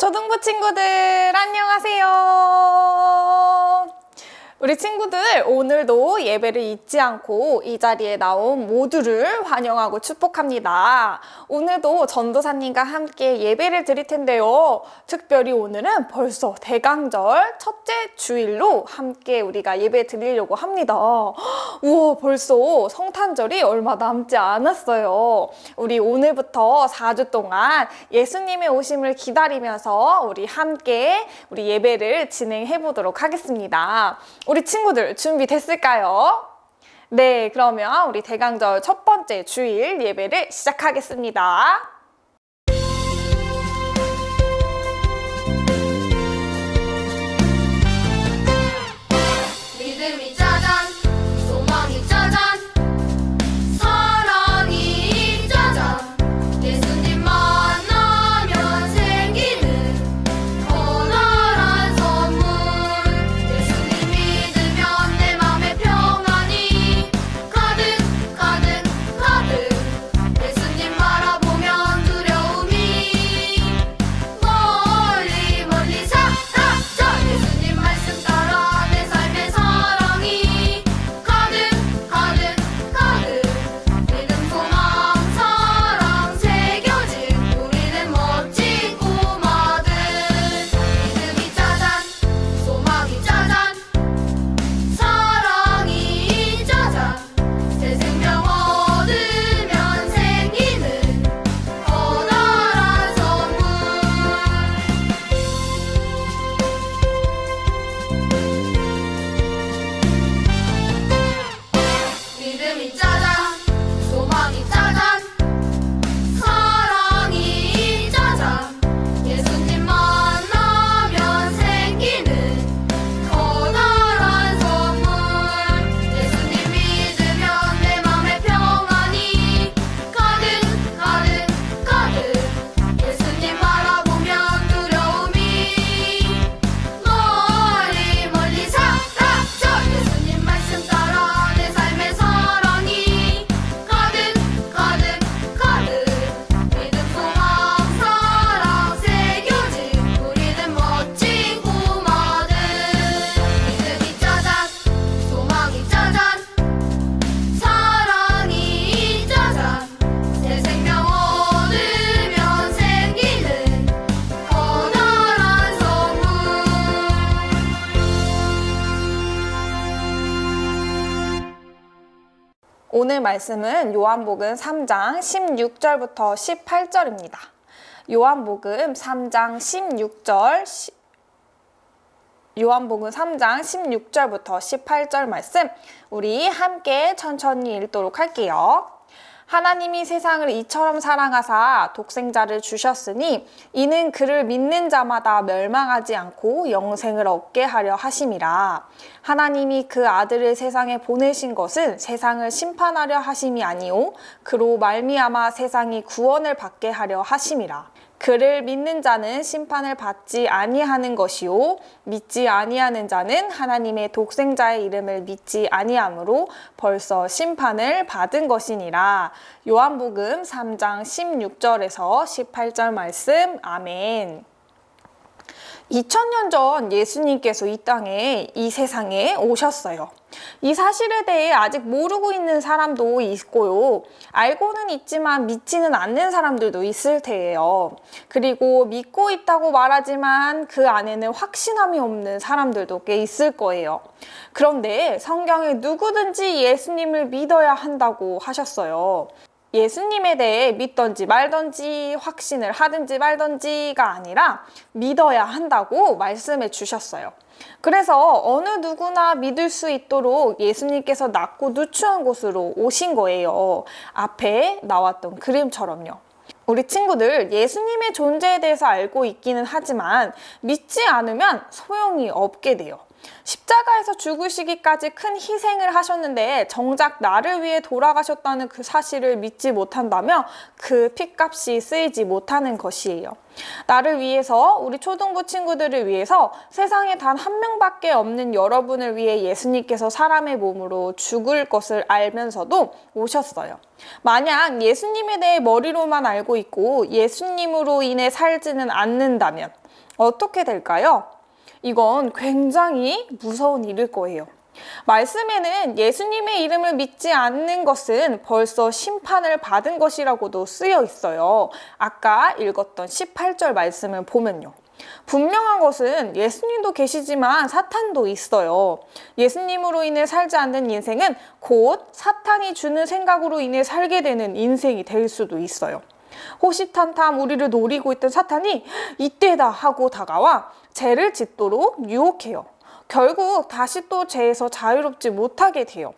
초등부 친구들 안녕하세요. 우리 친구들 오늘도 예배를 잊지 않고 이 자리에 나온 모두를 환영하고 축복합니다. 오늘도 전도사님과 함께 예배를 드릴 텐데요. 특별히 오늘은 벌써 대강절 첫째 주일로 함께 우리가 예배 드리려고 합니다. 우와, 벌써 성탄절이 얼마 남지 않았어요. 우리 오늘부터 4주 동안 예수님의 오심을 기다리면서 우리 함께 우리 예배를 진행해 보도록 하겠습니다. 우리 친구들 준비됐을까요? 네, 그러면 우리 대강절 첫 번째 주일 예배를 시작하겠습니다. 믿음이 짜잔, 소망이 짜잔, 사랑이 짜잔. 예수님 만나면 생기는 커다란 선물. 예수님 믿으면 내 맘에 평안이 가득 가득 가득. 예수님 바라보면 두려움이 멀리 멀리 사라져. 예수님 말씀 따라 내 삶의 사랑이 가득 가득 가득. 믿음 소망 사랑 새겨진 우리는 멋진 꼬마들. 믿음이 짜잔, 소망이 짜잔, 사랑이 짜잔. 새 생명 얻으면 생기는 커다란 선물. 믿음이 짜잔, 소망이 짜잔, 사랑이 짜잔. 예수님 만나면 생기는 커다란 선물. 예수님 믿으면 내 맘에 평안이 가득 가득 가득. 예수님 바라보면 두려움이 멀리 멀리 사라져. 예수님 말씀 따라 내 삶의 사랑이 가득 가득 가득. 믿음 소망 사랑 새겨진 우리는 멋진 꼬마들. 믿음이 짜잔, 소망이 짜잔, 사랑이 짜잔. 새 생명 얻으면 생기는 커다란 선물. 오늘 말씀은 요한복음 3장 16절부터 18절입니다. 요한복음 3장 16절부터 18절 말씀 우리 함께 천천히 읽도록 할게요. 하나님이 세상을 이처럼 사랑하사 독생자를 주셨으니 이는 그를 믿는 자마다 멸망하지 않고 영생을 얻게 하려 하심이라. 하나님이 그 아들을 세상에 보내신 것은 세상을 심판하려 하심이 아니요 그로 말미암아 세상이 구원을 받게 하려 하심이라. 그를 믿는 자는 심판을 받지 아니하는 것이요 믿지 아니하는 자는 하나님의 독생자의 이름을 믿지 아니하므로 벌써 심판을 받은 것이니라. 요한복음 3장 16절에서 18절 말씀. 아멘. 2000년 전 예수님께서 이 땅에, 이 세상에 오셨어요. 이 사실에 대해 아직 모르고 있는 사람도 있고요. 알고는 있지만 믿지는 않는 사람들도 있을 테예요. 그리고 믿고 있다고 말하지만 그 안에는 확신함이 없는 사람들도 꽤 있을 거예요. 그런데 성경에 누구든지 예수님을 믿어야 한다고 하셨어요. 예수님에 대해 믿던지 말던지 확신을 하든지 말던지가 아니라 믿어야 한다고 말씀해 주셨어요. 그래서 어느 누구나 믿을 수 있도록 예수님께서 낮고 누추한 곳으로 오신 거예요. 앞에 나왔던 그림처럼요. 우리 친구들 예수님의 존재에 대해서 알고 있기는 하지만 믿지 않으면 소용이 없게 돼요. 십자가에서 죽으시기까지 큰 희생을 하셨는데 정작 나를 위해 돌아가셨다는 그 사실을 믿지 못한다면 그 핏값이 쓰이지 못하는 것이에요. 나를 위해서, 우리 초등부 친구들을 위해서 세상에 단 한 명밖에 없는 여러분을 위해 예수님께서 사람의 몸으로 죽을 것을 알면서도 오셨어요. 만약 예수님에 대해 머리로만 알고 있고 예수님으로 인해 살지는 않는다면, 어떻게 될까요? 이건 굉장히 무서운 일일 거예요. 말씀에는 예수님의 이름을 믿지 않는 것은 벌써 심판을 받은 것이라고도 쓰여 있어요. 아까 읽었던 18절 말씀을 보면요. 분명한 것은 예수님도 계시지만 사탄도 있어요. 예수님으로 인해 살지 않는 인생은 곧 사탄이 주는 생각으로 인해 살게 되는 인생이 될 수도 있어요. 호시탐탐 우리를 노리고 있던 사탄이 이때다 하고 다가와 죄를 짓도록 유혹해요. 결국 다시 또 죄에서 자유롭지 못하게 돼요.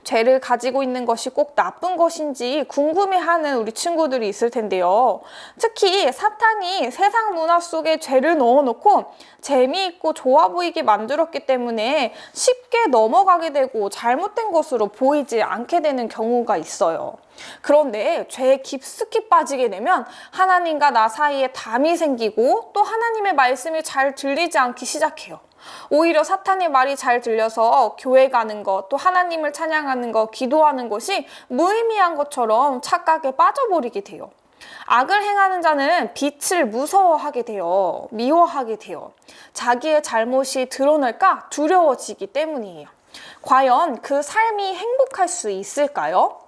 죄를 가지고 있는 것이 꼭 나쁜 것인지 궁금해하는 우리 친구들이 있을 텐데요. 특히 사탄이 세상 문화 속에 죄를 넣어놓고 재미있고 좋아 보이게 만들었기 때문에 쉽게 넘어가게 되고 잘못된 것으로 보이지 않게 되는 경우가 있어요. 그런데 죄에 깊숙이 빠지게 되면 하나님과 나 사이에 담이 생기고 또 하나님의 말씀이 잘 들리지 않기 시작해요. 오히려 사탄의 말이 잘 들려서 교회 가는 것, 또 하나님을 찬양하는 것, 기도하는 것이 무의미한 것처럼 착각에 빠져버리게 돼요. 악을 행하는 자는 빛을 무서워하게 돼요. 미워하게 돼요. 자기의 잘못이 드러날까 두려워지기 때문이에요. 과연 그 삶이 행복할 수 있을까요?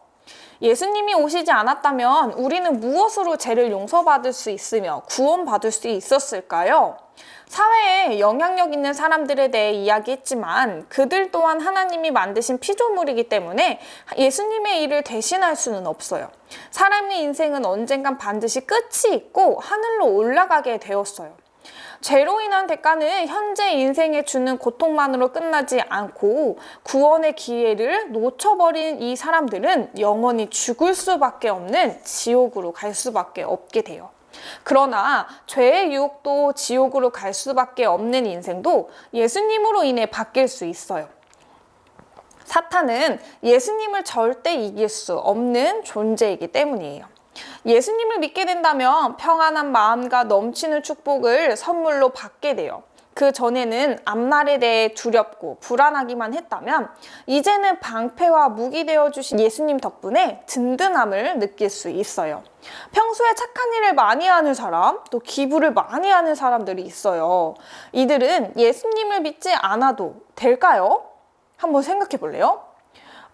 예수님이 오시지 않았다면 우리는 무엇으로 죄를 용서받을 수 있으며 구원받을 수 있었을까요? 사회에 영향력 있는 사람들에 대해 이야기했지만 그들 또한 하나님이 만드신 피조물이기 때문에 예수님의 일을 대신할 수는 없어요. 사람의 인생은 언젠간 반드시 끝이 있고 하늘로 올라가게 되었어요. 죄로 인한 대가는 현재 인생에 주는 고통만으로 끝나지 않고 구원의 기회를 놓쳐버린 이 사람들은 영원히 죽을 수밖에 없는 지옥으로 갈 수밖에 없게 돼요. 그러나 죄의 유혹도 지옥으로 갈 수밖에 없는 인생도 예수님으로 인해 바뀔 수 있어요. 사탄은 예수님을 절대 이길 수 없는 존재이기 때문이에요. 예수님을 믿게 된다면 평안한 마음과 넘치는 축복을 선물로 받게 돼요. 그 전에는 앞날에 대해 두렵고 불안하기만 했다면 이제는 방패와 무기 되어주신 예수님 덕분에 든든함을 느낄 수 있어요. 평소에 착한 일을 많이 하는 사람, 또 기부를 많이 하는 사람들이 있어요. 이들은 예수님을 믿지 않아도 될까요? 한번 생각해 볼래요?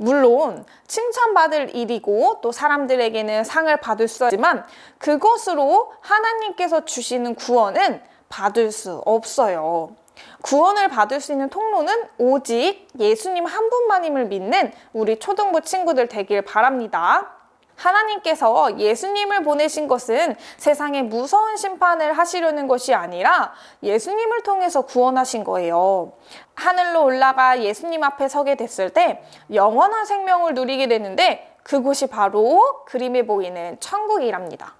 물론 칭찬받을 일이고 또 사람들에게는 상을 받을 수 있지만 그것으로 하나님께서 주시는 구원은 받을 수 없어요. 구원을 받을 수 있는 통로는 오직 예수님 한 분만임을 믿는 우리 초등부 친구들 되길 바랍니다. 하나님께서 예수님을 보내신 것은 세상에 무서운 심판을 하시려는 것이 아니라 예수님을 통해서 구원하신 거예요. 하늘로 올라가 예수님 앞에 서게 됐을 때 영원한 생명을 누리게 되는데 그곳이 바로 그림에 보이는 천국이랍니다.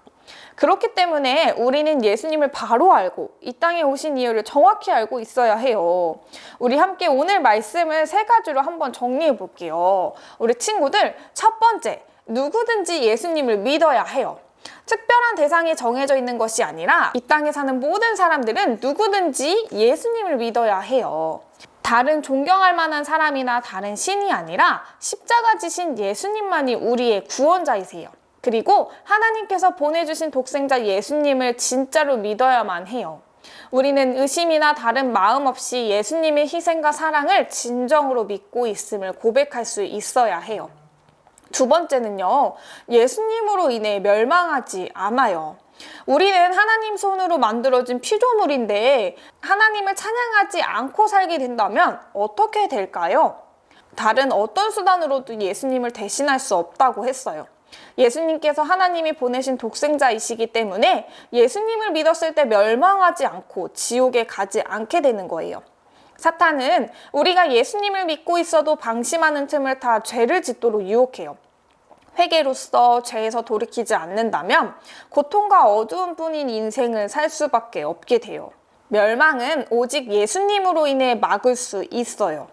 그렇기 때문에 우리는 예수님을 바로 알고 이 땅에 오신 이유를 정확히 알고 있어야 해요. 우리 함께 오늘 말씀을 세 가지로 한번 정리해 볼게요. 우리 친구들, 첫 번째, 누구든지 예수님을 믿어야 해요. 특별한 대상이 정해져 있는 것이 아니라 이 땅에 사는 모든 사람들은 누구든지 예수님을 믿어야 해요. 다른 존경할 만한 사람이나 다른 신이 아니라 십자가 지신 예수님만이 우리의 구원자이세요. 그리고 하나님께서 보내주신 독생자 예수님을 진짜로 믿어야만 해요. 우리는 의심이나 다른 마음 없이 예수님의 희생과 사랑을 진정으로 믿고 있음을 고백할 수 있어야 해요. 두 번째는요, 예수님으로 인해 멸망하지 않아요. 우리는 하나님 손으로 만들어진 피조물인데 하나님을 찬양하지 않고 살게 된다면 어떻게 될까요? 다른 어떤 수단으로도 예수님을 대신할 수 없다고 했어요. 예수님께서 하나님이 보내신 독생자이시기 때문에 예수님을 믿었을 때 멸망하지 않고 지옥에 가지 않게 되는 거예요. 사탄은 우리가 예수님을 믿고 있어도 방심하는 틈을 타 죄를 짓도록 유혹해요. 회개로서 죄에서 돌이키지 않는다면 고통과 어두운 뿐인 인생을 살 수밖에 없게 돼요. 멸망은 오직 예수님으로 인해 막을 수 있어요.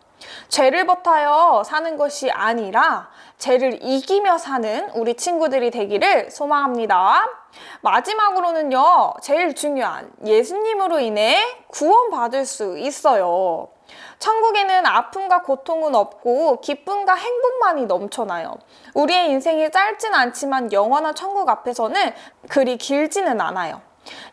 죄를 버타여 사는 것이 아니라 죄를 이기며 사는 우리 친구들이 되기를 소망합니다. 마지막으로는요, 제일 중요한 예수님으로 인해 구원받을 수 있어요. 천국에는 아픔과 고통은 없고 기쁨과 행복만이 넘쳐나요. 우리의 인생이 짧진 않지만 영원한 천국 앞에서는 그리 길지는 않아요.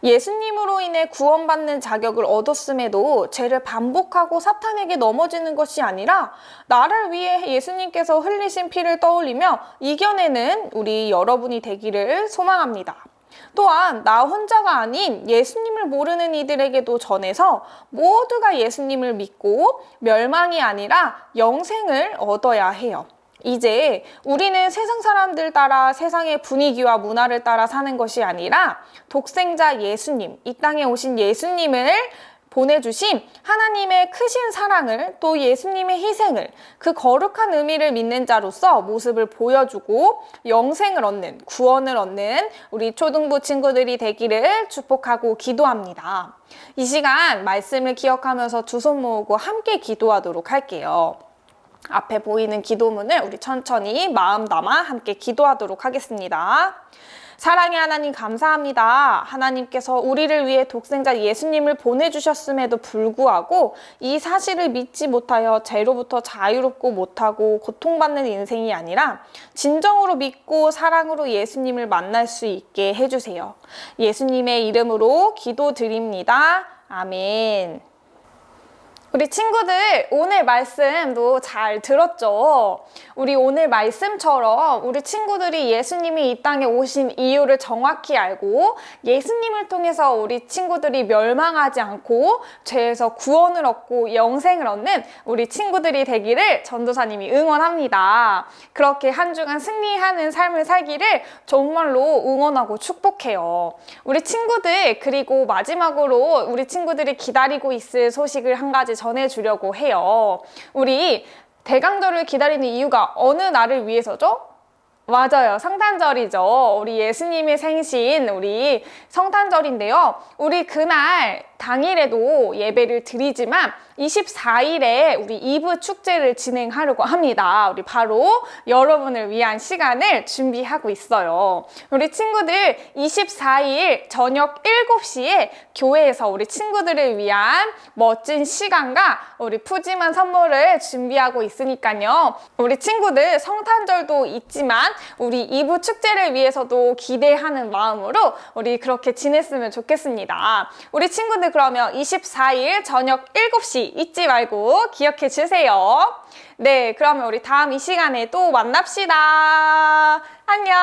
예수님으로 인해 구원받는 자격을 얻었음에도 죄를 반복하고 사탄에게 넘어지는 것이 아니라 나를 위해 예수님께서 흘리신 피를 떠올리며 이겨내는 우리 여러분이 되기를 소망합니다. 또한 나 혼자가 아닌 예수님을 모르는 이들에게도 전해서 모두가 예수님을 믿고 멸망이 아니라 영생을 얻어야 해요. 이제 우리는 세상 사람들 따라 세상의 분위기와 문화를 따라 사는 것이 아니라 독생자 예수님, 이 땅에 오신 예수님을 보내주신 하나님의 크신 사랑을 또 예수님의 희생을 그 거룩한 의미를 믿는 자로서 모습을 보여주고 영생을 얻는, 구원을 얻는 우리 초등부 친구들이 되기를 축복하고 기도합니다. 이 시간 말씀을 기억하면서 두 손 모으고 함께 기도하도록 할게요. 앞에 보이는 기도문을 우리 천천히 마음 담아 함께 기도하도록 하겠습니다. 사랑의 하나님 감사합니다. 하나님께서 우리를 위해 독생자 예수님을 보내주셨음에도 불구하고 이 사실을 믿지 못하여 죄로부터 자유롭고 못하고 고통받는 인생이 아니라 진정으로 믿고 사랑으로 예수님을 만날 수 있게 해주세요. 예수님의 이름으로 기도드립니다. 아멘. 우리 친구들 오늘 말씀도 잘 들었죠? 우리 오늘 말씀처럼 우리 친구들이 예수님이 이 땅에 오신 이유를 정확히 알고 예수님을 통해서 우리 친구들이 멸망하지 않고 죄에서 구원을 얻고 영생을 얻는 우리 친구들이 되기를 전도사님이 응원합니다. 그렇게 한 주간 승리하는 삶을 살기를 정말로 응원하고 축복해요. 우리 친구들 그리고 마지막으로 우리 친구들이 기다리고 있을 소식을 한 가지 전해주려고 해요. 우리 대강절을 기다리는 이유가 어느 날을 위해서죠? 맞아요. 성탄절이죠. 우리 예수님의 생신, 우리 성탄절인데요. 우리 그날 당일에도 예배를 드리지만 24일에 우리 이브 축제를 진행하려고 합니다. 우리 바로 여러분을 위한 시간을 준비하고 있어요. 우리 친구들 24일 저녁 7시에 교회에서 우리 친구들을 위한 멋진 시간과 우리 푸짐한 선물을 준비하고 있으니까요. 우리 친구들 성탄절도 있지만 우리 이브 축제를 위해서도 기대하는 마음으로 우리 그렇게 지냈으면 좋겠습니다. 우리 친구들 그러면 24일 저녁 7시 잊지 말고 기억해 주세요. 네, 그러면 우리 다음 이 시간에 또 만납시다. 안녕.